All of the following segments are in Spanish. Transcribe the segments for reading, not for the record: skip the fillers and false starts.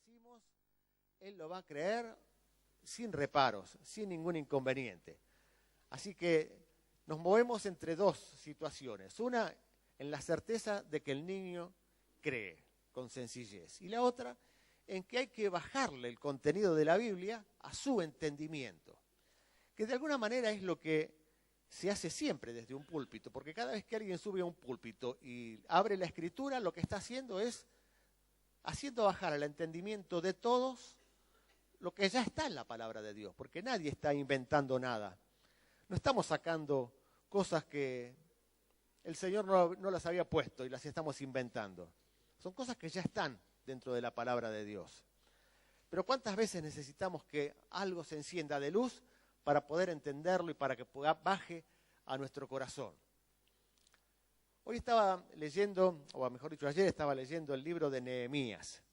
decimos, él lo va a creer sin reparos, sin ningún inconveniente. Así que nos movemos entre dos situaciones. Una, en la certeza de que el niño cree con sencillez. Y la otra, en que hay que bajarle el contenido de la Biblia a su entendimiento. Que de alguna manera es lo que se hace siempre desde un púlpito. Porque cada vez que alguien sube a un púlpito y abre la Escritura, lo que está haciendo es haciendo bajar al entendimiento de todos lo que ya está en la palabra de Dios. Porque nadie está inventando nada. No estamos sacando cosas que el Señor no las había puesto y las estamos inventando. Son cosas que ya están dentro de la palabra de Dios. Pero ¿cuántas veces necesitamos que algo se encienda de luz para poder entenderlo y para que baje a nuestro corazón? Hoy estaba leyendo, o mejor dicho, ayer estaba leyendo el libro de Nehemías.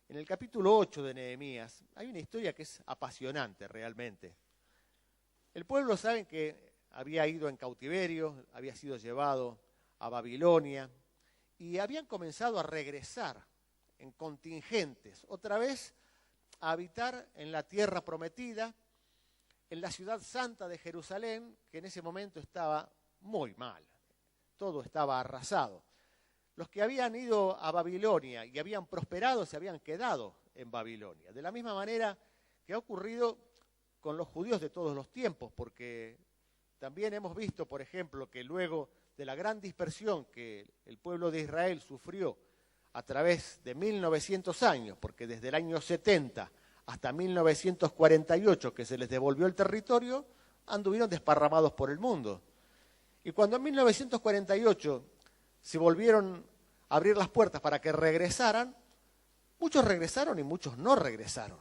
En el capítulo 8 de Nehemías hay una historia que es apasionante realmente. El pueblo, saben que había ido en cautiverio, había sido llevado a Babilonia y habían comenzado a regresar en contingentes, otra vez a habitar en la tierra prometida, en la ciudad santa de Jerusalén, que en ese momento estaba muy mal, todo estaba arrasado. Los que habían ido a Babilonia y habían prosperado se habían quedado en Babilonia. De la misma manera que ha ocurrido con los judíos de todos los tiempos, porque también hemos visto, por ejemplo, que luego de la gran dispersión que el pueblo de Israel sufrió a través de 1900 años, porque desde el año 70 hasta 1948 que se les devolvió el territorio, anduvieron desparramados por el mundo. Y cuando en 1948 se volvieron a abrir las puertas para que regresaran, muchos regresaron y muchos no regresaron.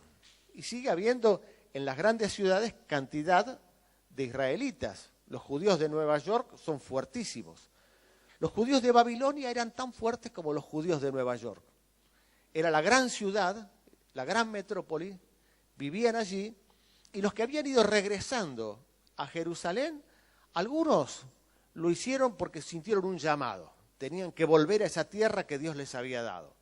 Y sigue habiendo en las grandes ciudades cantidad de israelitas. Los judíos de Nueva York son fuertísimos. Los judíos de Babilonia eran tan fuertes como los judíos de Nueva York. Era la gran ciudad, la gran metrópoli, vivían allí, y los que habían ido regresando a Jerusalén, algunos lo hicieron porque sintieron un llamado. Tenían que volver a esa tierra que Dios les había dado.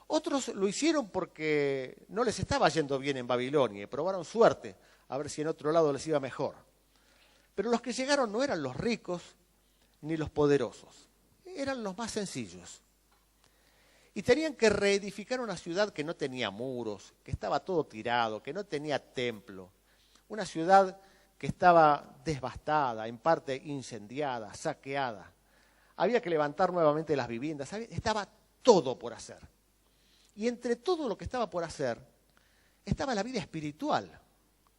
Otros lo hicieron porque no les estaba yendo bien en Babilonia y probaron suerte a ver si en otro lado les iba mejor. Pero los que llegaron no eran los ricos ni los poderosos, eran los más sencillos. Y tenían que reedificar una ciudad que no tenía muros, que estaba todo tirado, que no tenía templo. Una ciudad que estaba devastada, en parte incendiada, saqueada. Había que levantar nuevamente las viviendas, estaba todo por hacer. Y entre todo lo que estaba por hacer, estaba la vida espiritual,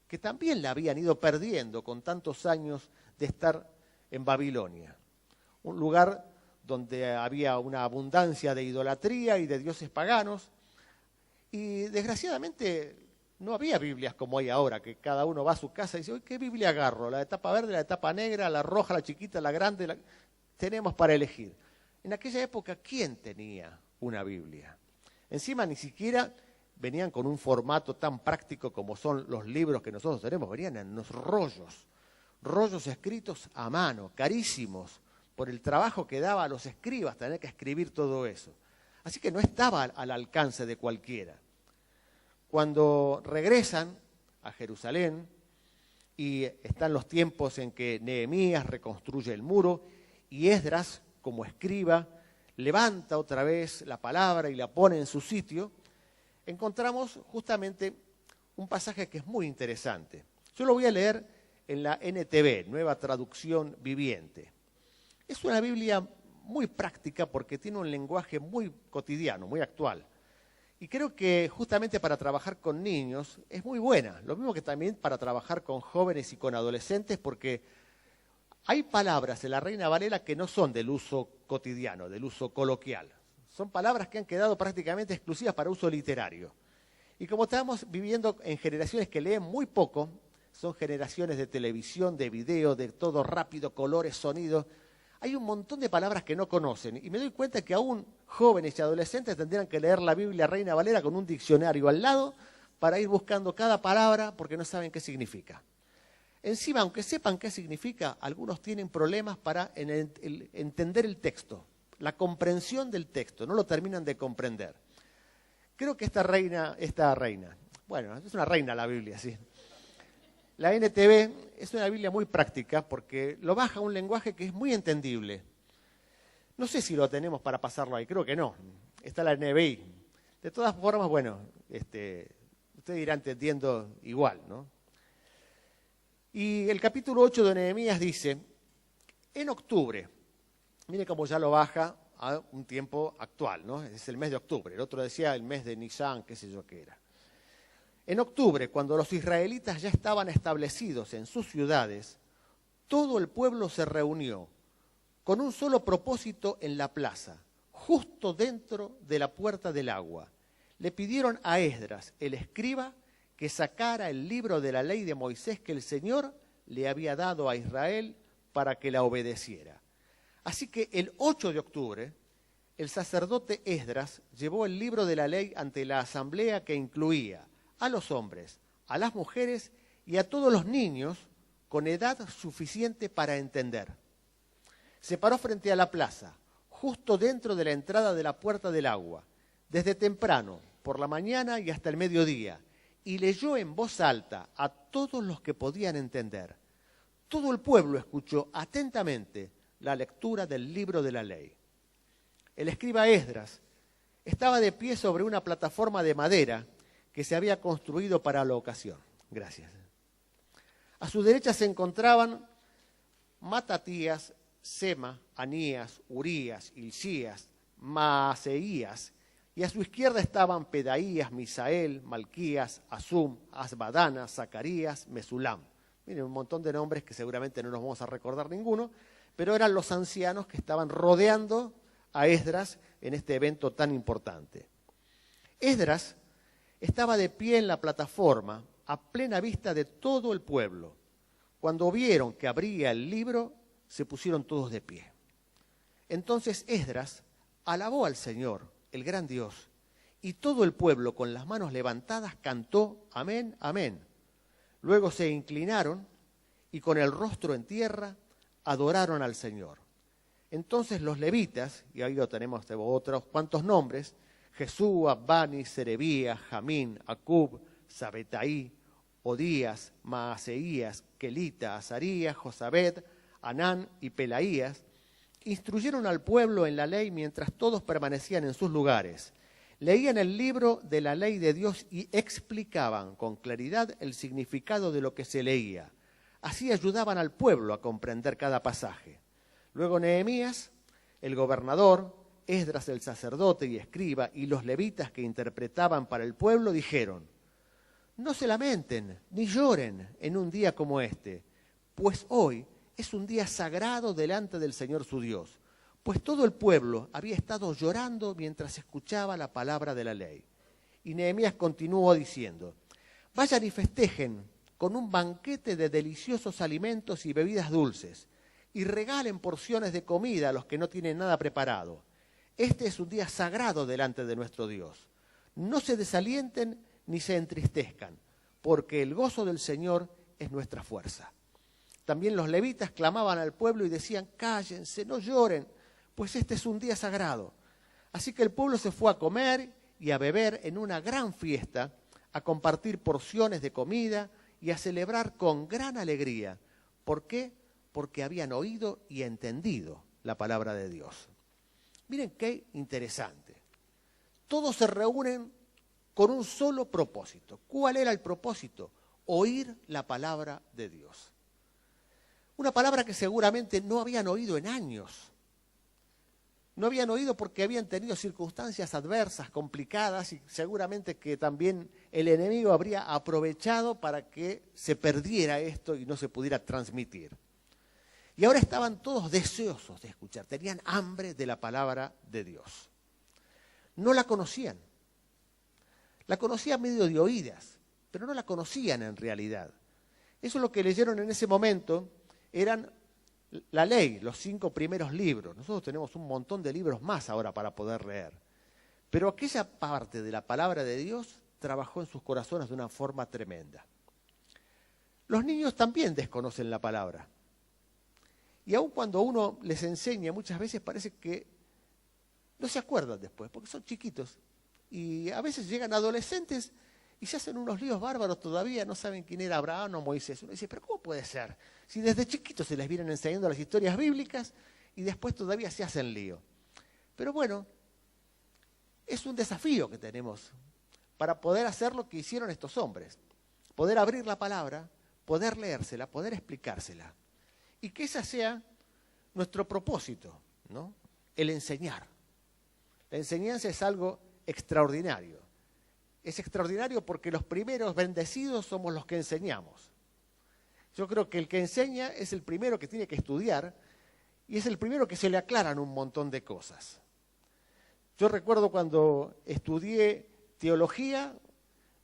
que también la habían ido perdiendo con tantos años de estar en Babilonia. Un lugar donde había una abundancia de idolatría y de dioses paganos. Y desgraciadamente no había Biblias como hay ahora, que cada uno va a su casa y dice, ¿qué Biblia agarro? ¿La de tapa verde, la de tapa negra, la roja, la chiquita, la grande? Tenemos para elegir. En aquella época, ¿quién tenía una Biblia? Encima ni siquiera venían con un formato tan práctico como son los libros que nosotros tenemos. Venían en unos rollos escritos a mano, carísimos, por el trabajo que daba a los escribas tener que escribir todo eso. Así que no estaba al alcance de cualquiera. Cuando regresan a Jerusalén y están los tiempos en que Nehemías reconstruye el muro y Esdras, como escriba, levanta otra vez la palabra y la pone en su sitio, encontramos justamente un pasaje que es muy interesante. Yo lo voy a leer en la NTV, Nueva Traducción Viviente. Es una Biblia muy práctica porque tiene un lenguaje muy cotidiano, muy actual. Y creo que justamente para trabajar con niños es muy buena. Lo mismo que también para trabajar con jóvenes y con adolescentes, porque hay palabras en la Reina Valera que no son del uso cotidiano, del uso coloquial. Son palabras que han quedado prácticamente exclusivas para uso literario. Y como estamos viviendo en generaciones que leen muy poco, son generaciones de televisión, de video, de todo rápido, colores, sonidos, hay un montón de palabras que no conocen. Y me doy cuenta que aún jóvenes y adolescentes tendrían que leer la Biblia Reina Valera con un diccionario al lado para ir buscando cada palabra porque no saben qué significa. Encima, aunque sepan qué significa, algunos tienen problemas para entender el texto, la comprensión del texto, no lo terminan de comprender. Creo que esta reina, bueno, es una reina la Biblia, sí. La NTV es una Biblia muy práctica porque lo baja a un lenguaje que es muy entendible. No sé si lo tenemos para pasarlo ahí, creo que no. Está la NBI. De todas formas, bueno, ustedes irán entendiendo igual, ¿no? Y el capítulo 8 de Nehemías dice, en octubre, mire cómo ya lo baja a un tiempo actual, ¿no? Es el mes de octubre. El otro decía el mes de Nisan, qué sé yo qué era. En octubre, cuando los israelitas ya estaban establecidos en sus ciudades, todo el pueblo se reunió con un solo propósito en la plaza, justo dentro de la puerta del agua. Le pidieron a Esdras, el escriba, que sacara el libro de la ley de Moisés que el Señor le había dado a Israel para que la obedeciera. Así que el 8 de octubre, el sacerdote Esdras llevó el libro de la ley ante la asamblea que incluía a los hombres, a las mujeres y a todos los niños con edad suficiente para entender. Se paró frente a la plaza, justo dentro de la entrada de la puerta del agua, desde temprano, por la mañana y hasta el mediodía, y leyó en voz alta a todos los que podían entender. Todo el pueblo escuchó atentamente la lectura del libro de la ley. El escriba Esdras estaba de pie sobre una plataforma de madera que se había construido para la ocasión. Gracias. A su derecha se encontraban Matatías, Sema, Anías, Urías, Hilcías, Maaseías, y a su izquierda estaban Pedaías, Misael, Malquías, Asum, Asbadana, Zacarías, Mesulam. Miren, un montón de nombres que seguramente no nos vamos a recordar ninguno, pero eran los ancianos que estaban rodeando a Esdras en este evento tan importante. Esdras estaba de pie en la plataforma, a plena vista de todo el pueblo. Cuando vieron que abría el libro, se pusieron todos de pie. Entonces Esdras alabó al Señor, el gran Dios, y todo el pueblo con las manos levantadas cantó amén, amén. Luego se inclinaron y con el rostro en tierra adoraron al Señor. Entonces los levitas, y ahí lo tenemos otros cuantos nombres, Jesúa, Bani, Serebías, Jamín, Acub, Sabetaí, Odías, Maaseías, Kelita, Azarías, Josabed, Anán y Pelaías, instruyeron al pueblo en la ley mientras todos permanecían en sus lugares. Leían el libro de la ley de Dios y explicaban con claridad el significado de lo que se leía. Así ayudaban al pueblo a comprender cada pasaje. Luego Nehemías, el gobernador, Esdras el sacerdote y escriba y los levitas que interpretaban para el pueblo dijeron: no se lamenten ni lloren en un día como este, pues hoy es un día sagrado delante del Señor su Dios, pues todo el pueblo había estado llorando mientras escuchaba la palabra de la ley. Y Nehemías continuó diciendo: vayan y festejen con un banquete de deliciosos alimentos y bebidas dulces, y regalen porciones de comida a los que no tienen nada preparado. Este es un día sagrado delante de nuestro Dios. No se desalienten ni se entristezcan, porque el gozo del Señor es nuestra fuerza. También los levitas clamaban al pueblo y decían: cállense, no lloren, pues este es un día sagrado. Así que el pueblo se fue a comer y a beber en una gran fiesta, a compartir porciones de comida y a celebrar con gran alegría. ¿Por qué? Porque habían oído y entendido la palabra de Dios. Miren qué interesante. Todos se reúnen con un solo propósito. ¿Cuál era el propósito? Oír la palabra de Dios. Una palabra que seguramente no habían oído en años. No habían oído porque habían tenido circunstancias adversas, complicadas, y seguramente que también el enemigo habría aprovechado para que se perdiera esto y no se pudiera transmitir. Y ahora estaban todos deseosos de escuchar, tenían hambre de la palabra de Dios. No la conocían. La conocían medio de oídas, pero no la conocían en realidad. Eso es lo que leyeron en ese momento, eran la ley, los 5 primeros libros. Nosotros tenemos un montón de libros más ahora para poder leer. Pero aquella parte de la palabra de Dios trabajó en sus corazones de una forma tremenda. Los niños también desconocen la palabra. Y aun cuando uno les enseña, muchas veces parece que no se acuerdan después, porque son chiquitos. Y a veces llegan adolescentes y se hacen unos líos bárbaros todavía, no saben quién era Abraham o Moisés. Uno dice, pero ¿cómo puede ser? Si desde chiquitos se les vienen enseñando las historias bíblicas y después todavía se hacen lío. Pero bueno, es un desafío que tenemos para poder hacer lo que hicieron estos hombres. Poder abrir la palabra, poder leérsela, poder explicársela. Y que ese sea nuestro propósito, ¿no? El enseñar. La enseñanza es algo extraordinario. Es extraordinario porque los primeros bendecidos somos los que enseñamos. Yo creo que el que enseña es el primero que tiene que estudiar y es el primero que se le aclaran un montón de cosas. Yo recuerdo cuando estudié teología,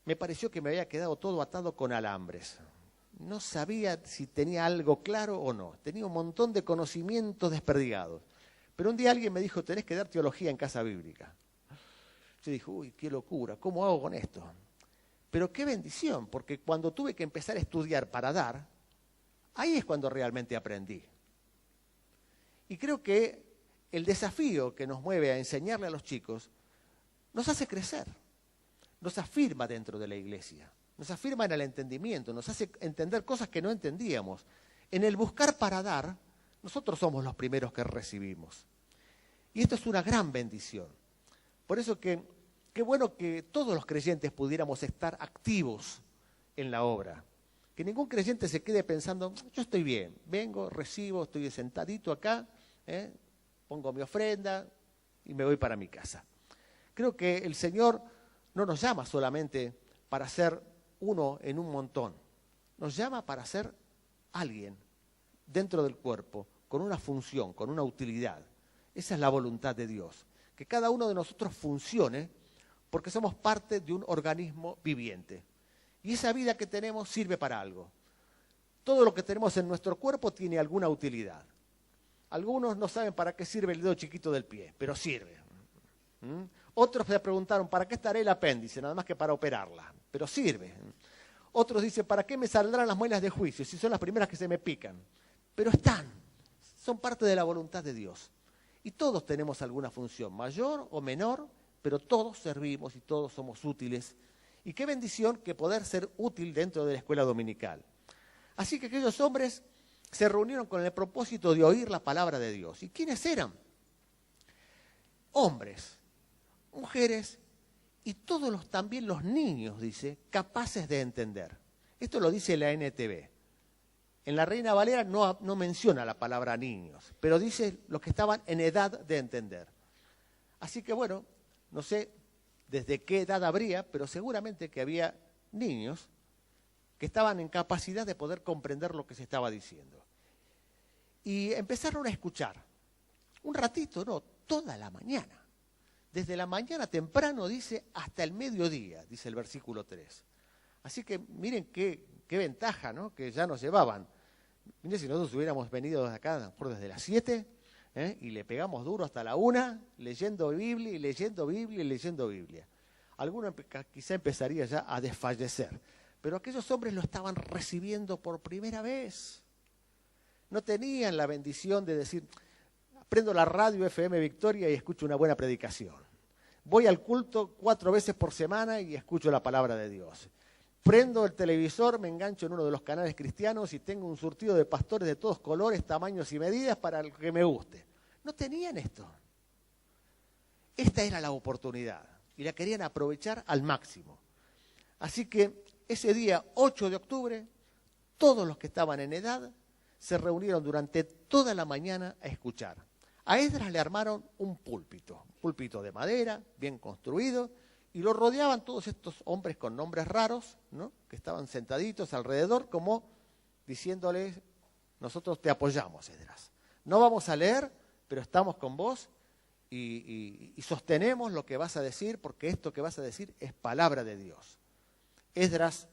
me pareció que me había quedado todo atado con alambres. No sabía si tenía algo claro o no. Tenía un montón de conocimientos desperdigados. Pero un día alguien me dijo, tenés que dar teología en casa bíblica. Yo dije, uy, qué locura, ¿cómo hago con esto? Pero qué bendición, porque cuando tuve que empezar a estudiar para dar, ahí es cuando realmente aprendí. Y creo que el desafío que nos mueve a enseñarle a los chicos nos hace crecer, nos afirma dentro de la iglesia, nos afirma en el entendimiento, nos hace entender cosas que no entendíamos. En el buscar para dar, nosotros somos los primeros que recibimos. Y esto es una gran bendición. Por eso qué bueno que todos los creyentes pudiéramos estar activos en la obra. Que ningún creyente se quede pensando, yo estoy bien, vengo, recibo, estoy sentadito acá, pongo mi ofrenda y me voy para mi casa. Creo que el Señor no nos llama solamente para ser uno en un montón. Nos llama para ser alguien dentro del cuerpo, con una función, con una utilidad. Esa es la voluntad de Dios. Que cada uno de nosotros funcione porque somos parte de un organismo viviente. Y esa vida que tenemos sirve para algo. Todo lo que tenemos en nuestro cuerpo tiene alguna utilidad. Algunos no saben para qué sirve el dedo chiquito del pie, pero sirve. Otros se preguntaron, ¿para qué estará el apéndice? Nada más que para operarla, pero sirve. Otros dicen, ¿para qué me saldrán las muelas de juicio si son las primeras que se me pican? Pero están, son parte de la voluntad de Dios. Y todos tenemos alguna función, mayor o menor, pero todos servimos y todos somos útiles. Y qué bendición que poder ser útil dentro de la escuela dominical. Así que aquellos hombres se reunieron con el propósito de oír la palabra de Dios. ¿Y quiénes eran? Hombres, mujeres y todos también los niños, dice, capaces de entender. Esto lo dice la NTV. En la Reina Valera no menciona la palabra niños, pero dice los que estaban en edad de entender. Así que bueno, no sé desde qué edad habría, pero seguramente que había niños que estaban en capacidad de poder comprender lo que se estaba diciendo. Y empezaron a escuchar. Un ratito, no, toda la mañana. Desde la mañana temprano, dice, hasta el mediodía, dice el versículo 3. Así que miren qué ventaja, ¿no?, que ya nos llevaban. Miren si nosotros hubiéramos venido desde acá, por desde las 7, y le pegamos duro hasta la 1, leyendo Biblia y leyendo Biblia y leyendo Biblia. Alguno quizá empezaría ya a desfallecer. Pero aquellos hombres lo estaban recibiendo por primera vez. No tenían la bendición de decir, prendo la radio FM Victoria y escucho una buena predicación. Voy al culto 4 veces por semana y escucho la palabra de Dios. Prendo el televisor, me engancho en uno de los canales cristianos y tengo un surtido de pastores de todos colores, tamaños y medidas para lo que me guste. No tenían esto. Esta era la oportunidad y la querían aprovechar al máximo. Así que ese día 8 de octubre, todos los que estaban en edad se reunieron durante toda la mañana a escuchar. A Esdras le armaron un púlpito de madera, bien construido, y lo rodeaban todos estos hombres con nombres raros, ¿no?, que estaban sentaditos alrededor, como diciéndoles, nosotros te apoyamos, Esdras. No vamos a leer, pero estamos con vos y sostenemos lo que vas a decir, porque esto que vas a decir es palabra de Dios. Esdras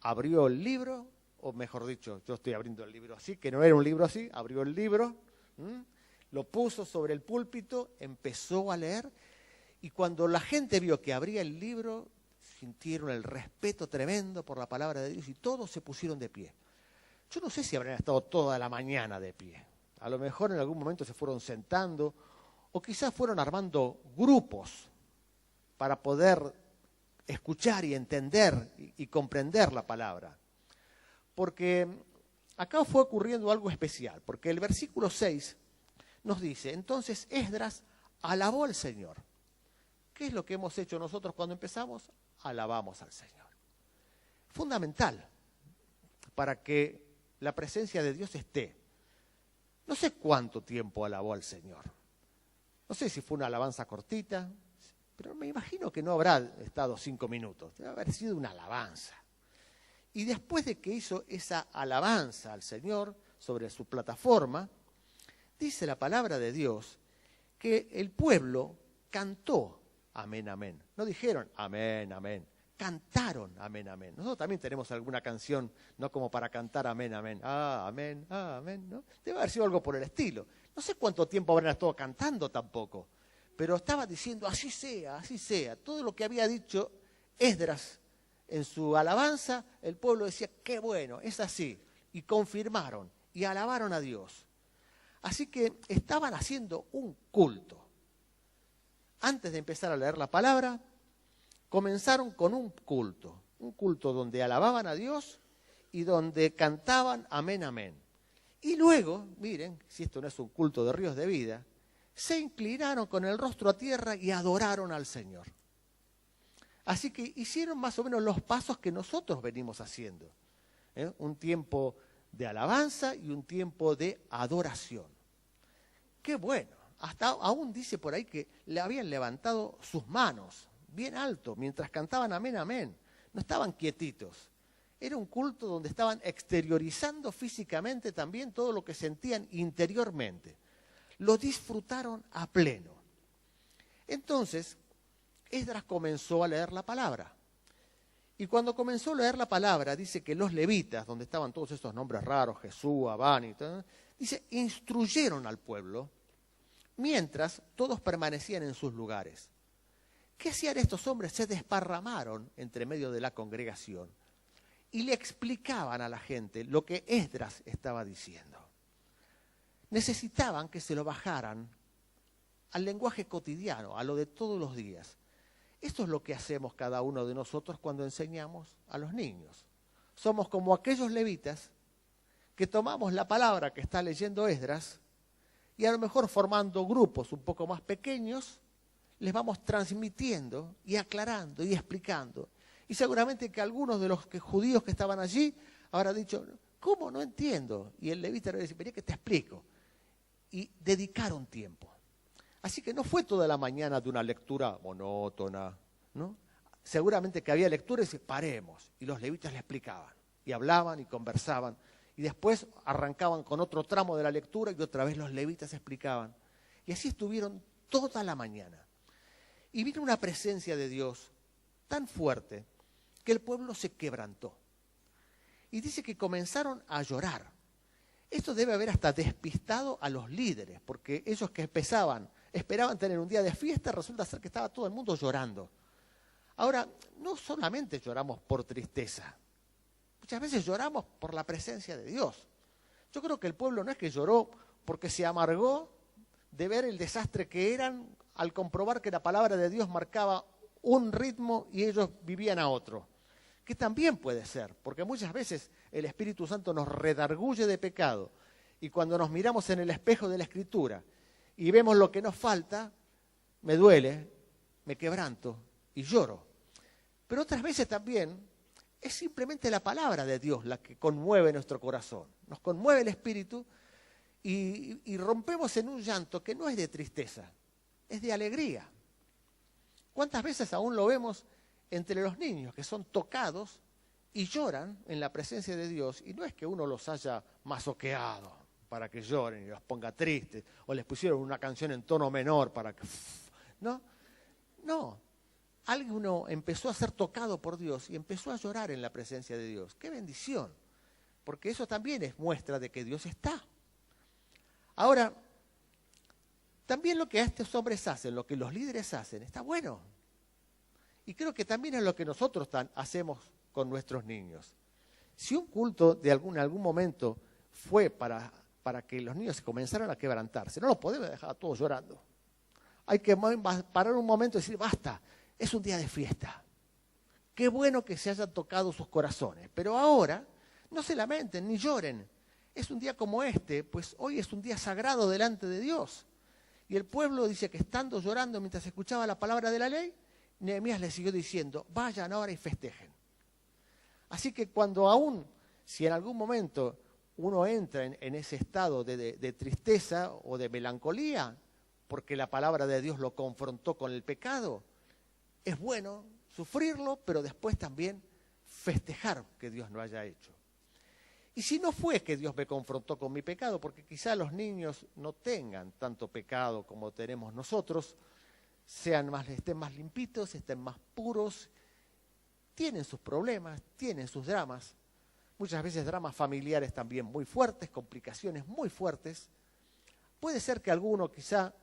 abrió el libro, o mejor dicho, yo estoy abriendo el libro así, que no era un libro así, abrió el libro, lo puso sobre el púlpito, empezó a leer, y cuando la gente vio que abría el libro, sintieron el respeto tremendo por la palabra de Dios y todos se pusieron de pie. Yo no sé si habrán estado toda la mañana de pie. A lo mejor en algún momento se fueron sentando o quizás fueron armando grupos para poder escuchar y entender y comprender la palabra. Porque acá fue ocurriendo algo especial, porque el versículo 6 nos dice, entonces Esdras alabó al Señor. ¿Qué es lo que hemos hecho nosotros cuando empezamos? Alabamos al Señor. Fundamental para que la presencia de Dios esté. No sé cuánto tiempo alabó al Señor. No sé si fue una alabanza cortita, pero me imagino que no habrá estado 5 minutos. Debe haber sido una alabanza. Y después de que hizo esa alabanza al Señor sobre su plataforma, dice la palabra de Dios que el pueblo cantó amén, amén. No dijeron amén, amén. Cantaron amén, amén. Nosotros también tenemos alguna canción, no como para cantar amén, amén. Amén, amén, ¿no? Debe haber sido algo por el estilo. No sé cuánto tiempo habrán estado cantando tampoco, pero estaba diciendo así sea, así sea. Todo lo que había dicho Esdras en su alabanza, el pueblo decía, qué bueno, es así. Y confirmaron y alabaron a Dios. Así que estaban haciendo un culto. Antes de empezar a leer la palabra, comenzaron con un culto donde alababan a Dios y donde cantaban amén, amén. Y luego, miren, si esto no es un culto de ríos de vida, se inclinaron con el rostro a tierra y adoraron al Señor. Así que hicieron más o menos los pasos que nosotros venimos haciendo. Un tiempo de alabanza y un tiempo de adoración. Qué bueno. Hasta aún dice por ahí que le habían levantado sus manos bien alto mientras cantaban amén, amén. No estaban quietitos. Era un culto donde estaban exteriorizando físicamente también todo lo que sentían interiormente. Lo disfrutaron a pleno. Entonces, Esdras comenzó a leer la palabra. Y cuando comenzó a leer la palabra, dice que los levitas, donde estaban todos estos nombres raros, Jesús, Abán y todo, dice, instruyeron al pueblo mientras todos permanecían en sus lugares. ¿Qué hacían estos hombres? Se desparramaron entre medio de la congregación y le explicaban a la gente lo que Esdras estaba diciendo. Necesitaban que se lo bajaran al lenguaje cotidiano, a lo de todos los días. Esto es lo que hacemos cada uno de nosotros cuando enseñamos a los niños. Somos como aquellos levitas que tomamos la palabra que está leyendo Esdras y a lo mejor formando grupos un poco más pequeños, les vamos transmitiendo y aclarando y explicando. Y seguramente que algunos de los judíos que estaban allí habrán dicho, ¿cómo? No entiendo. Y el levita le dice, vení que te explico. Y dedicaron tiempo. Así que no fue toda la mañana de una lectura monótona, ¿no? Seguramente que había lecturas y paremos. Y los levitas le explicaban. Y hablaban y conversaban. Y después arrancaban con otro tramo de la lectura y otra vez los levitas explicaban. Y así estuvieron toda la mañana. Y vino una presencia de Dios tan fuerte que el pueblo se quebrantó. Y dice que comenzaron a llorar. Esto debe haber hasta despistado a los líderes, porque ellos que esperaban tener un día de fiesta, resulta ser que estaba todo el mundo llorando. Ahora, no solamente lloramos por tristeza, muchas veces lloramos por la presencia de Dios. Yo creo que el pueblo no es que lloró porque se amargó de ver el desastre que eran al comprobar que la palabra de Dios marcaba un ritmo y ellos vivían a otro. Que también puede ser, porque muchas veces el Espíritu Santo nos redarguye de pecado y cuando nos miramos en el espejo de la Escritura y vemos lo que nos falta, me duele, me quebranto y lloro. Pero otras veces también es simplemente la palabra de Dios la que conmueve nuestro corazón. Nos conmueve el espíritu y rompemos en un llanto que no es de tristeza, es de alegría. ¿Cuántas veces aún lo vemos entre los niños que son tocados y lloran en la presencia de Dios? Y no es que uno los haya masoqueado para que lloren y los ponga tristes, o les pusieron una canción en tono menor para que... No. Alguno empezó a ser tocado por Dios y empezó a llorar en la presencia de Dios. ¡Qué bendición! Porque eso también es muestra de que Dios está. Ahora, también lo que estos hombres hacen, lo que los líderes hacen, está bueno. Y creo que también es lo que nosotros hacemos con nuestros niños. Si un culto de algún momento fue para que los niños comenzaran a quebrantarse, no lo podemos dejar a todos llorando. Hay que parar un momento y decir, basta. Es un día de fiesta. Qué bueno que se hayan tocado sus corazones. Pero ahora, no se lamenten ni lloren. Es un día como este, pues hoy es un día sagrado delante de Dios. Y el pueblo dice que estando llorando mientras escuchaba la palabra de la ley, Nehemías le siguió diciendo, vayan ahora y festejen. Así que cuando aún, si en algún momento uno entra en ese estado de tristeza o de melancolía, porque la palabra de Dios lo confrontó con el pecado, es bueno sufrirlo, pero después también festejar que Dios lo haya hecho. Y si no fue que Dios me confrontó con mi pecado, porque quizá los niños no tengan tanto pecado como tenemos nosotros, estén más limpitos, estén más puros, tienen sus problemas, tienen sus dramas, muchas veces dramas familiares también muy fuertes, complicaciones muy fuertes. Puede ser que alguno quizá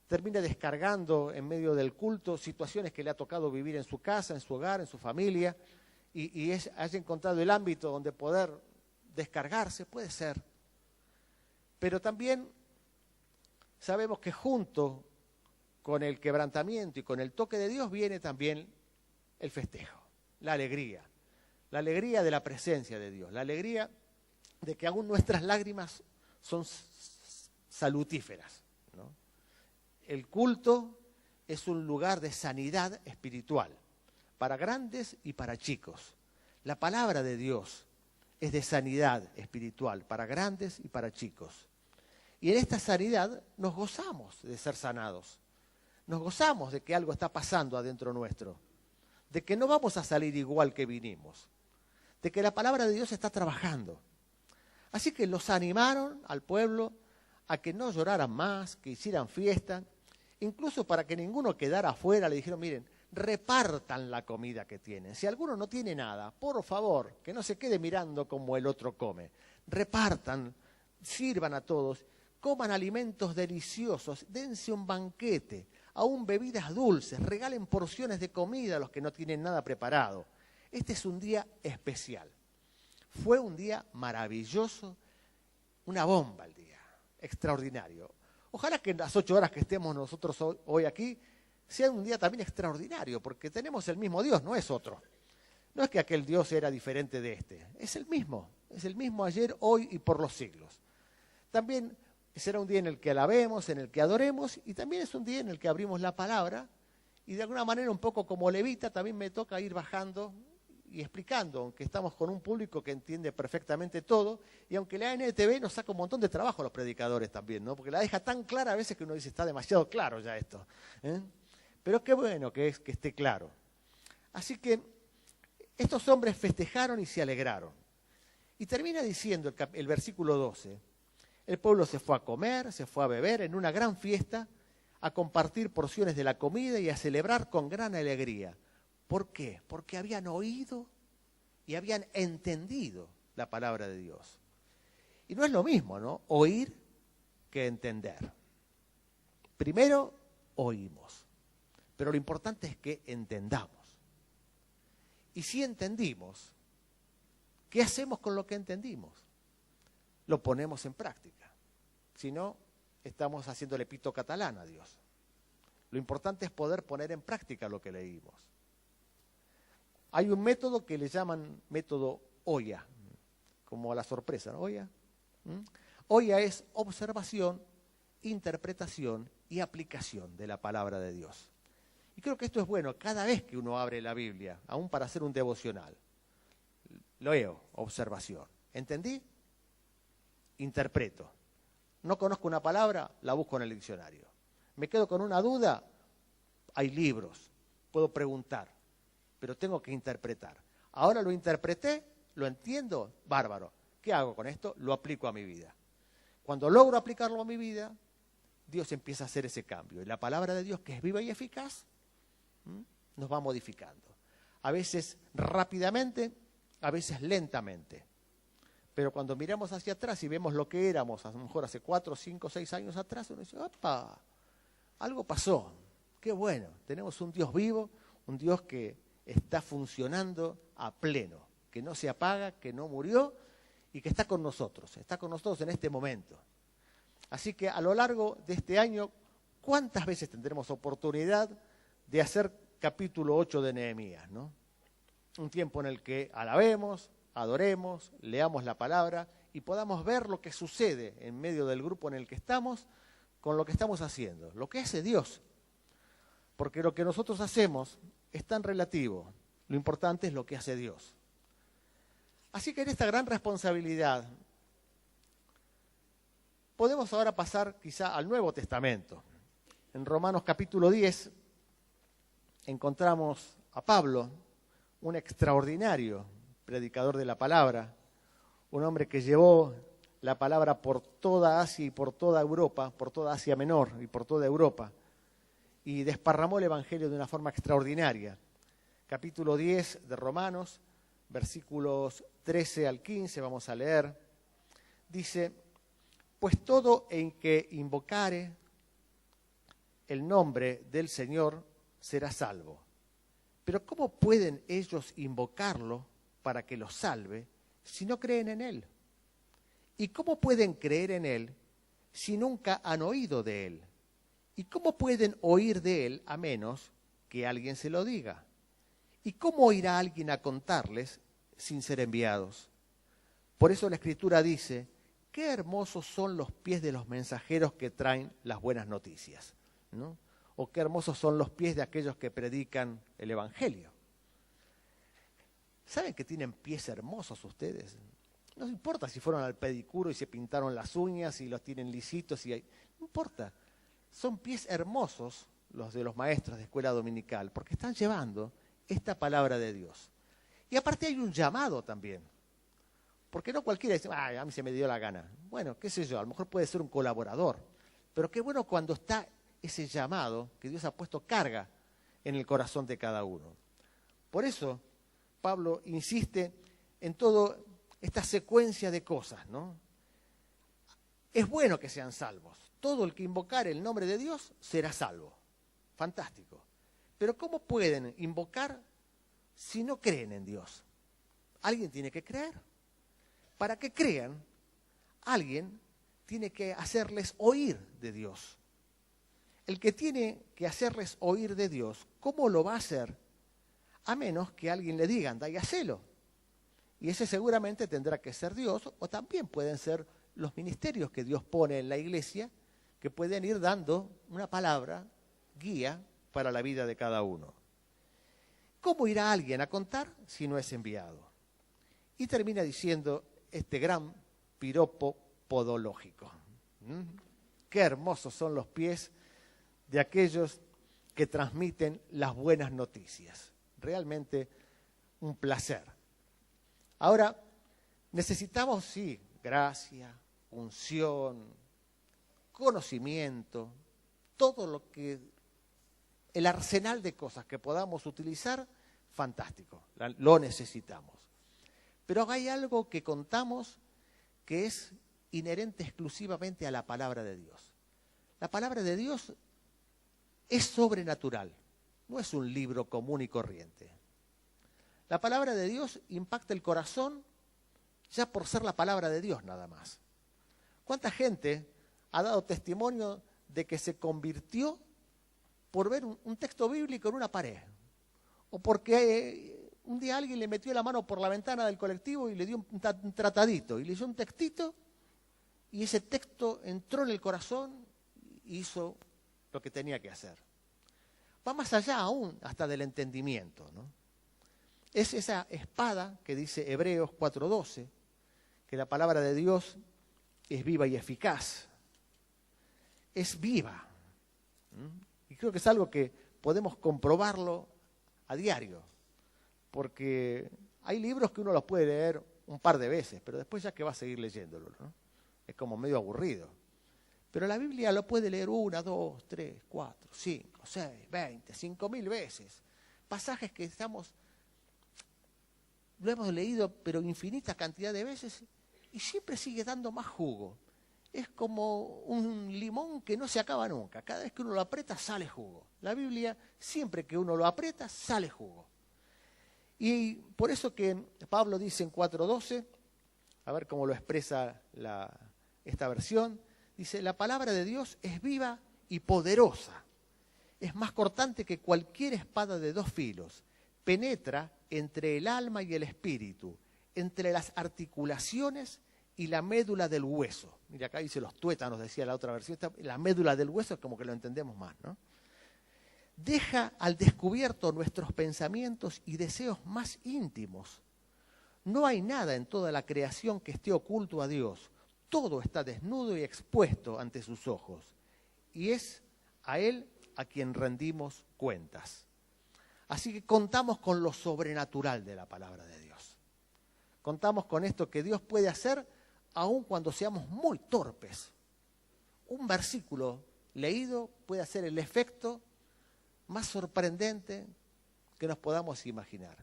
termine descargando en medio del culto situaciones que le ha tocado vivir en su casa, en su hogar, en su familia, y haya encontrado el ámbito donde poder descargarse, puede ser. Pero también sabemos que junto con el quebrantamiento y con el toque de Dios viene también el festejo, la alegría de la presencia de Dios, la alegría de que aún nuestras lágrimas son salutíferas, ¿no? El culto es un lugar de sanidad espiritual, para grandes y para chicos. La palabra de Dios es de sanidad espiritual, para grandes y para chicos. Y en esta sanidad nos gozamos de ser sanados. Nos gozamos de que algo está pasando adentro nuestro, de que no vamos a salir igual que vinimos, de que la palabra de Dios está trabajando. Así que los animaron al pueblo a que no lloraran más, que hicieran fiesta, incluso para que ninguno quedara afuera, le dijeron, miren, repartan la comida que tienen. Si alguno no tiene nada, por favor, que no se quede mirando como el otro come. Repartan, sirvan a todos, coman alimentos deliciosos, dense un banquete, aún bebidas dulces, regalen porciones de comida a los que no tienen nada preparado. Este es un día especial. Fue un día maravilloso, una bomba el día, extraordinario. Ojalá que en las 8 horas que estemos nosotros hoy aquí sea un día también extraordinario, porque tenemos el mismo Dios, no es otro. No es que aquel Dios era diferente de este, es el mismo ayer, hoy y por los siglos. También será un día en el que alabemos, en el que adoremos, y también es un día en el que abrimos la palabra, y de alguna manera un poco como levita también me toca ir bajando y explicando, aunque estamos con un público que entiende perfectamente todo, y aunque la NTV nos saca un montón de trabajo a los predicadores también, ¿no? Porque la deja tan clara a veces que uno dice, está demasiado claro ya esto, ¿eh? Pero qué bueno que es que esté claro. Así que estos hombres festejaron y se alegraron. Y termina diciendo el versículo 12, el pueblo se fue a comer, se fue a beber en una gran fiesta, a compartir porciones de la comida y a celebrar con gran alegría. ¿Por qué? Porque habían oído y habían entendido la palabra de Dios. Y no es lo mismo, ¿no? Oír que entender. Primero oímos, pero lo importante es que entendamos. Y si entendimos, ¿qué hacemos con lo que entendimos? Lo ponemos en práctica. Si no, estamos haciéndole pito catalán a Dios. Lo importante es poder poner en práctica lo que leímos. Hay un método que le llaman método Oya, como a la sorpresa, ¿no? Oya. Oya es observación, interpretación y aplicación de la palabra de Dios. Y creo que esto es bueno cada vez que uno abre la Biblia, aún para hacer un devocional. Leo, observación. ¿Entendí? Interpreto. No conozco una palabra, la busco en el diccionario. Me quedo con una duda, hay libros, puedo preguntar, pero tengo que interpretar. Ahora lo interpreté, lo entiendo, bárbaro. ¿Qué hago con esto? Lo aplico a mi vida. Cuando logro aplicarlo a mi vida, Dios empieza a hacer ese cambio. Y la palabra de Dios, que es viva y eficaz, nos va modificando. A veces rápidamente, a veces lentamente. Pero cuando miramos hacia atrás y vemos lo que éramos, a lo mejor hace 4, 5, 6 años atrás, uno dice, ¡opa! Algo pasó. Qué bueno. Tenemos un Dios vivo, un Dios que está funcionando a pleno, que no se apaga, que no murió y que está con nosotros en este momento. Así que a lo largo de este año, ¿cuántas veces tendremos oportunidad de hacer capítulo 8 de Nehemías, ¿no? Un tiempo en el que alabemos, adoremos, leamos la palabra y podamos ver lo que sucede en medio del grupo en el que estamos con lo que estamos haciendo, lo que hace Dios. Porque lo que nosotros hacemos es tan relativo, lo importante es lo que hace Dios. Así que en esta gran responsabilidad podemos ahora pasar quizá al Nuevo Testamento. En Romanos capítulo 10 encontramos a Pablo, un extraordinario predicador de la palabra, un hombre que llevó la palabra por toda Asia y por toda Europa, por toda Asia Menor y por toda Europa, y desparramó el Evangelio de una forma extraordinaria. Capítulo 10 de Romanos, versículos 13 al 15, vamos a leer, dice: pues todo en que invocare el nombre del Señor será salvo. Pero ¿cómo pueden ellos invocarlo para que los salve si no creen en Él? ¿Y cómo pueden creer en Él si nunca han oído de Él? ¿Y cómo pueden oír de Él a menos que alguien se lo diga? ¿Y cómo irá alguien a contarles sin ser enviados? Por eso la Escritura dice: qué hermosos son los pies de los mensajeros que traen las buenas noticias, ¿no? O qué hermosos son los pies de aquellos que predican el Evangelio. ¿Saben que tienen pies hermosos ustedes? No importa si fueron al pedicuro y se pintaron las uñas y los tienen lisitos, no importa. Son pies hermosos los de los maestros de escuela dominical, porque están llevando esta palabra de Dios. Y aparte hay un llamado también. Porque no cualquiera dice: a mí se me dio la gana. Bueno, qué sé yo, a lo mejor puede ser un colaborador. Pero qué bueno cuando está ese llamado que Dios ha puesto carga en el corazón de cada uno. Por eso Pablo insiste en toda esta secuencia de cosas, ¿no? Es bueno que sean salvos. Todo el que invocar el nombre de Dios será salvo. Fantástico. Pero ¿cómo pueden invocar si no creen en Dios? Alguien tiene que creer. Para que crean, alguien tiene que hacerles oír de Dios. El que tiene que hacerles oír de Dios, ¿cómo lo va a hacer? A menos que alguien le diga: anda y hacelo. Y ese seguramente tendrá que ser Dios, o también pueden ser los ministerios que Dios pone en la iglesia, que pueden ir dando una palabra, guía para la vida de cada uno. ¿Cómo irá alguien a contar si no es enviado? Y termina diciendo este gran piropo podológico. Qué hermosos son los pies de aquellos que transmiten las buenas noticias. Realmente un placer. Ahora, necesitamos, sí, gracia, unción, conocimiento, todo lo que, el arsenal de cosas que podamos utilizar, fantástico, lo necesitamos. Pero hay algo que contamos que es inherente exclusivamente a la palabra de Dios. La palabra de Dios es sobrenatural, no es un libro común y corriente. La palabra de Dios impacta el corazón ya por ser la palabra de Dios nada más. ¿Cuánta gente ha dado testimonio de que se convirtió por ver un texto bíblico en una pared? O porque un día alguien le metió la mano por la ventana del colectivo y le dio un tratadito y leyó un textito y ese texto entró en el corazón y hizo lo que tenía que hacer. Va más allá aún hasta del entendimiento, ¿no? Es esa espada que dice Hebreos 4:12, que la palabra de Dios es viva y eficaz. Es viva. Y creo que es algo que podemos comprobarlo a diario. Porque hay libros que uno los puede leer un par de veces, pero después ya que va a seguir leyéndolo, ¿no? Es como medio aburrido. Pero la Biblia lo puede leer 1, 2, 3, 4, 5, 6, 20, 5.000 veces. Pasajes que lo hemos leído pero infinita cantidad de veces y siempre sigue dando más jugo. Es como un limón que no se acaba nunca. Cada vez que uno lo aprieta sale jugo. La Biblia, siempre que uno lo aprieta, sale jugo. Y por eso que Pablo dice en 4:12, a ver cómo lo expresa esta versión, dice: la palabra de Dios es viva y poderosa es más cortante que cualquier espada de 2 filos. Penetra entre el alma y el espíritu, entre las articulaciones y la médula del hueso. Mira, acá dice los tuétanos, decía la otra versión. La médula del hueso es como que lo entendemos más, ¿no? Deja al descubierto nuestros pensamientos y deseos más íntimos. No hay nada en toda la creación que esté oculto a Dios. Todo está desnudo y expuesto ante sus ojos. Y es a Él a quien rendimos cuentas. Así que contamos con lo sobrenatural de la palabra de Dios. Contamos con esto que Dios puede hacer aun cuando seamos muy torpes. Un versículo leído puede hacer el efecto más sorprendente que nos podamos imaginar.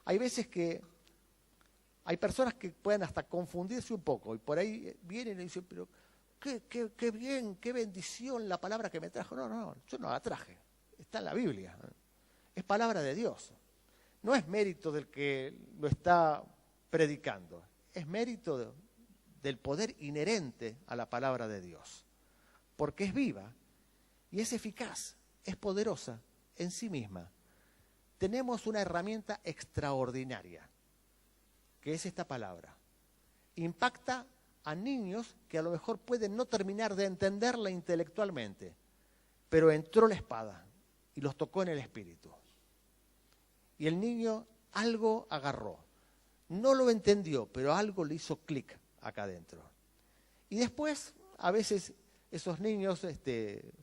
Hay veces que hay personas que pueden hasta confundirse un poco y por ahí vienen y dicen, pero qué bien, qué bendición la palabra que me trajo. No, yo no la traje, está en la Biblia, es palabra de Dios. No es mérito del que lo está predicando, es mérito del poder inherente a la palabra de Dios, porque es viva y es eficaz. Es poderosa en sí misma. Tenemos una herramienta extraordinaria, que es esta palabra. Impacta a niños que a lo mejor pueden no terminar de entenderla intelectualmente, pero entró la espada y los tocó en el espíritu. Y el niño algo agarró. No lo entendió, pero algo le hizo clic acá adentro. Y después, a veces, esos niños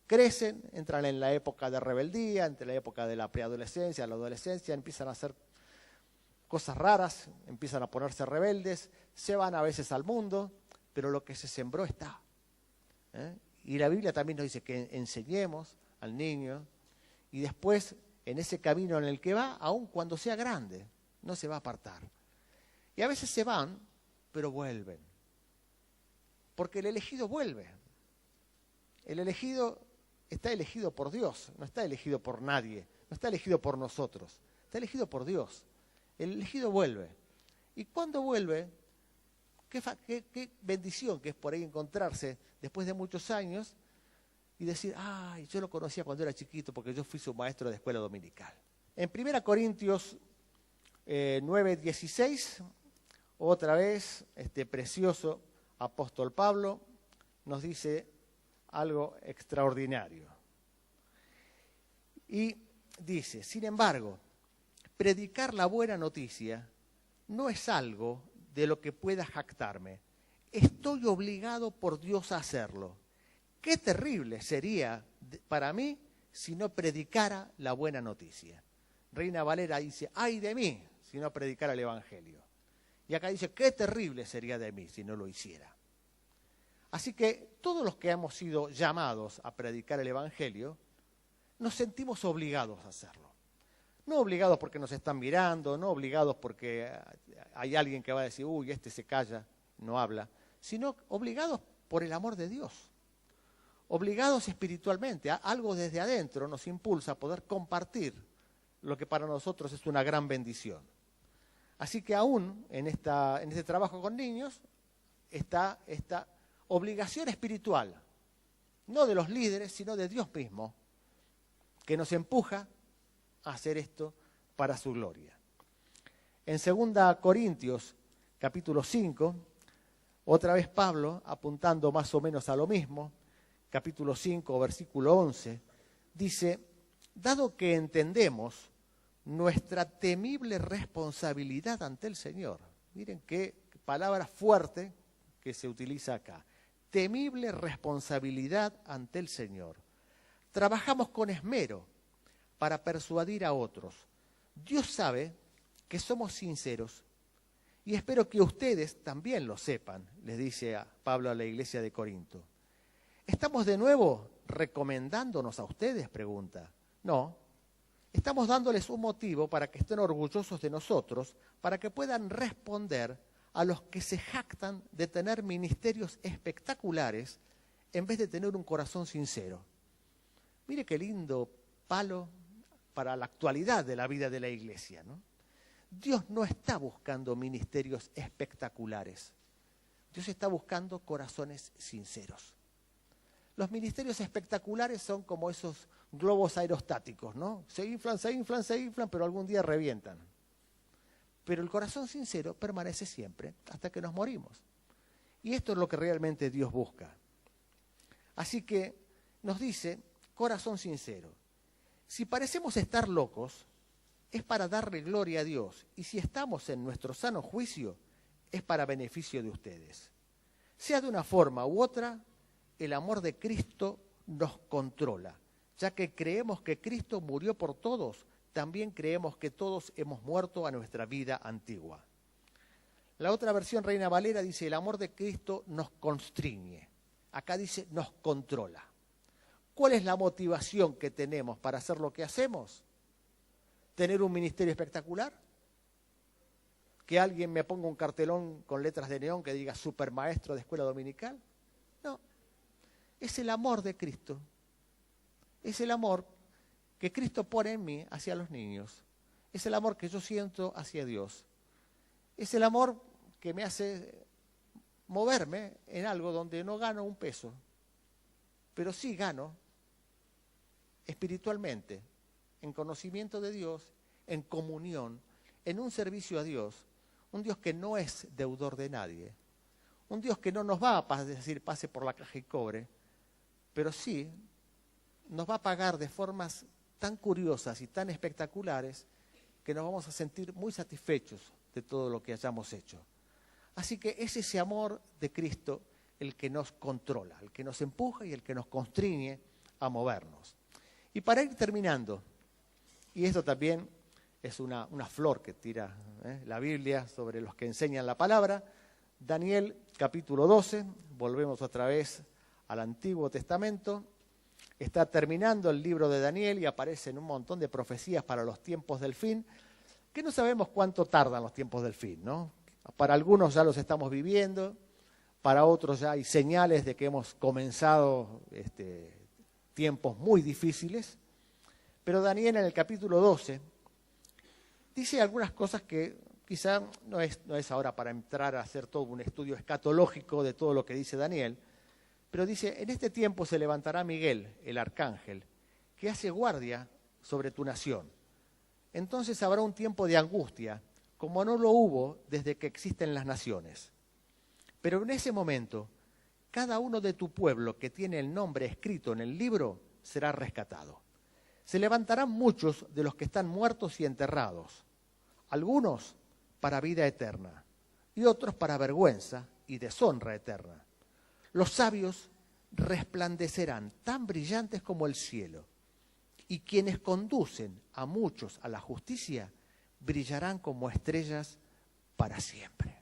crecen, entran en la época de rebeldía, entre la época de la preadolescencia, la adolescencia, empiezan a hacer cosas raras, empiezan a ponerse rebeldes, se van a veces al mundo, pero lo que se sembró está. Y la Biblia también nos dice que enseñemos al niño y después en ese camino en el que va, aun cuando sea grande, no se va a apartar. Y a veces se van, pero vuelven. Porque el elegido vuelve. El elegido está elegido por Dios, no está elegido por nadie, no está elegido por nosotros, está elegido por Dios. El elegido vuelve. Y cuando vuelve, qué bendición que es por ahí encontrarse después de muchos años y decir, ay, yo lo conocía cuando era chiquito porque yo fui su maestro de escuela dominical. En 1 Corintios 9:16, otra vez, este precioso apóstol Pablo nos dice algo extraordinario. Y dice, sin embargo, predicar la buena noticia no es algo de lo que pueda jactarme. Estoy obligado por Dios a hacerlo. Qué terrible sería para mí si no predicara la buena noticia. Reina Valera dice, ay de mí si no predicara el Evangelio. Y acá dice, qué terrible sería de mí si no lo hiciera. Así que todos los que hemos sido llamados a predicar el Evangelio, nos sentimos obligados a hacerlo. No obligados porque nos están mirando, no obligados porque hay alguien que va a decir, uy, este se calla, no habla, sino obligados por el amor de Dios. Obligados espiritualmente, algo desde adentro nos impulsa a poder compartir lo que para nosotros es una gran bendición. Así que aún en este trabajo con niños está esta obligación espiritual, no de los líderes, sino de Dios mismo, que nos empuja a hacer esto para su gloria. En 2 Corintios, capítulo 5, otra vez Pablo, apuntando más o menos a lo mismo, capítulo 5, versículo 11, dice, dado que entendemos nuestra temible responsabilidad ante el Señor. Miren qué palabra fuerte que se utiliza acá. Temible responsabilidad ante el Señor. Trabajamos con esmero para persuadir a otros. Dios sabe que somos sinceros y espero que ustedes también lo sepan, les dice a Pablo a la iglesia de Corinto. ¿Estamos de nuevo recomendándonos a ustedes? Pregunta. No, estamos dándoles un motivo para que estén orgullosos de nosotros, para que puedan responder a los que se jactan de tener ministerios espectaculares en vez de tener un corazón sincero. Mire qué lindo palo para la actualidad de la vida de la iglesia, ¿no? Dios no está buscando ministerios espectaculares. Dios está buscando corazones sinceros. Los ministerios espectaculares son como esos globos aerostáticos, ¿no? Se inflan, pero algún día revientan. Pero el corazón sincero permanece siempre hasta que nos morimos. Y esto es lo que realmente Dios busca. Así que nos dice, corazón sincero. Si parecemos estar locos, es para darle gloria a Dios. Y si estamos en nuestro sano juicio, es para beneficio de ustedes. Sea de una forma u otra, el amor de Cristo nos controla. Ya que creemos que Cristo murió por todos, también creemos que todos hemos muerto a nuestra vida antigua. La otra versión, Reina Valera, dice, el amor de Cristo nos constriñe. Acá dice, nos controla. ¿Cuál es la motivación que tenemos para hacer lo que hacemos? ¿Tener un ministerio espectacular? ¿Que alguien me ponga un cartelón con letras de neón que diga supermaestro de escuela dominical? No. Es el amor de Cristo. Es el amor que Cristo pone en mí hacia los niños. Es el amor que yo siento hacia Dios. Es el amor que me hace moverme en algo donde no gano un peso, pero sí gano espiritualmente, en conocimiento de Dios, en comunión, en un servicio a Dios, un Dios que no es deudor de nadie, un Dios que no nos va a decir pase por la caja y cobre, pero sí nos va a pagar de formas tan curiosas y tan espectaculares que nos vamos a sentir muy satisfechos de todo lo que hayamos hecho. Así que es ese amor de Cristo el que nos controla, el que nos empuja y el que nos constriñe a movernos. Y para ir terminando, y esto también es una flor que tira la Biblia sobre los que enseñan la palabra, Daniel capítulo 12, volvemos otra vez al Antiguo Testamento, está terminando el libro de Daniel y aparecen un montón de profecías para los tiempos del fin, que no sabemos cuánto tardan los tiempos del fin, ¿no? Para algunos ya los estamos viviendo, para otros ya hay señales de que hemos comenzado tiempos muy difíciles, pero Daniel en el capítulo 12 dice algunas cosas que quizá no es ahora para entrar a hacer todo un estudio escatológico de todo lo que dice Daniel, pero dice, en este tiempo se levantará Miguel, el arcángel, que hace guardia sobre tu nación. Entonces habrá un tiempo de angustia, como no lo hubo desde que existen las naciones. Pero en ese momento, cada uno de tu pueblo que tiene el nombre escrito en el libro será rescatado. Se levantarán muchos de los que están muertos y enterrados, algunos para vida eterna y otros para vergüenza y deshonra eterna. Los sabios resplandecerán tan brillantes como el cielo, y quienes conducen a muchos a la justicia brillarán como estrellas para siempre.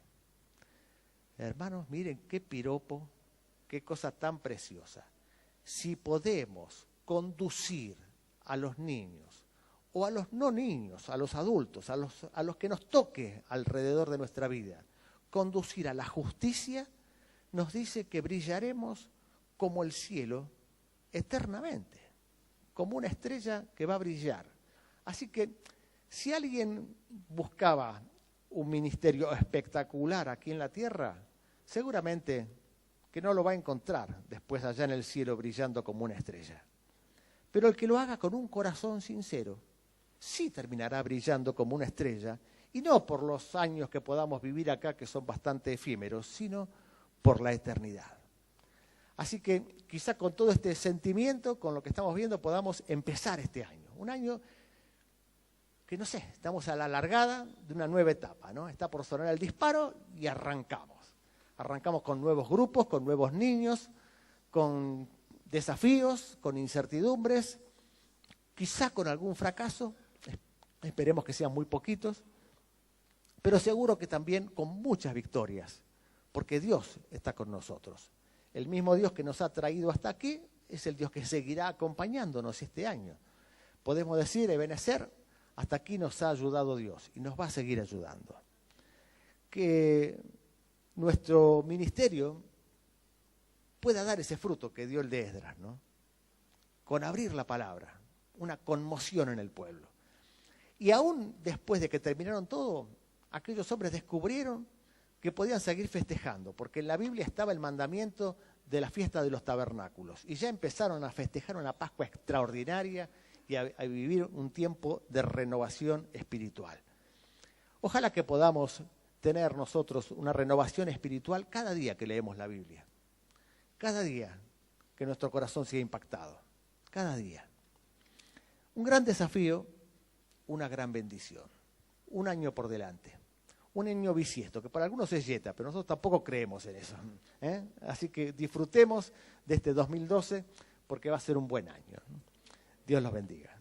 Hermanos, miren qué piropo, qué cosa tan preciosa. Si podemos conducir a los niños, o a los no niños, a los adultos, a los que nos toque alrededor de nuestra vida, conducir a la justicia, nos dice que brillaremos como el cielo eternamente, como una estrella que va a brillar. Así que si alguien buscaba un ministerio espectacular aquí en la tierra, seguramente que no lo va a encontrar después allá en el cielo brillando como una estrella. Pero el que lo haga con un corazón sincero, sí terminará brillando como una estrella, y no por los años que podamos vivir acá, que son bastante efímeros, sino por la eternidad. Así que quizá con todo este sentimiento, con lo que estamos viendo, podamos empezar este año. Un año que no sé, estamos a la largada de una nueva etapa, ¿no? Está por sonar el disparo y arrancamos. Arrancamos con nuevos grupos, con nuevos niños, con desafíos, con incertidumbres, quizá con algún fracaso, esperemos que sean muy poquitos, pero seguro que también con muchas victorias, porque Dios está con nosotros. El mismo Dios que nos ha traído hasta aquí es el Dios que seguirá acompañándonos este año. Podemos decir, Ebenezer, hasta aquí nos ha ayudado Dios y nos va a seguir ayudando. Que nuestro ministerio pueda dar ese fruto que dio el de Esdras, ¿no? Con abrir la palabra, una conmoción en el pueblo. Y aún después de que terminaron todo, aquellos hombres descubrieron que podían seguir festejando, porque en la Biblia estaba el mandamiento de la fiesta de los tabernáculos y ya empezaron a festejar una Pascua extraordinaria y a vivir un tiempo de renovación espiritual. Ojalá que podamos tener nosotros una renovación espiritual cada día que leemos la Biblia. Cada día que nuestro corazón sea impactado. Cada día. Un gran desafío, una gran bendición. Un año por delante. Un año bisiesto, que para algunos es yeta, pero nosotros tampoco creemos en eso. Así que disfrutemos de este 2012 porque va a ser un buen año. Dios los bendiga.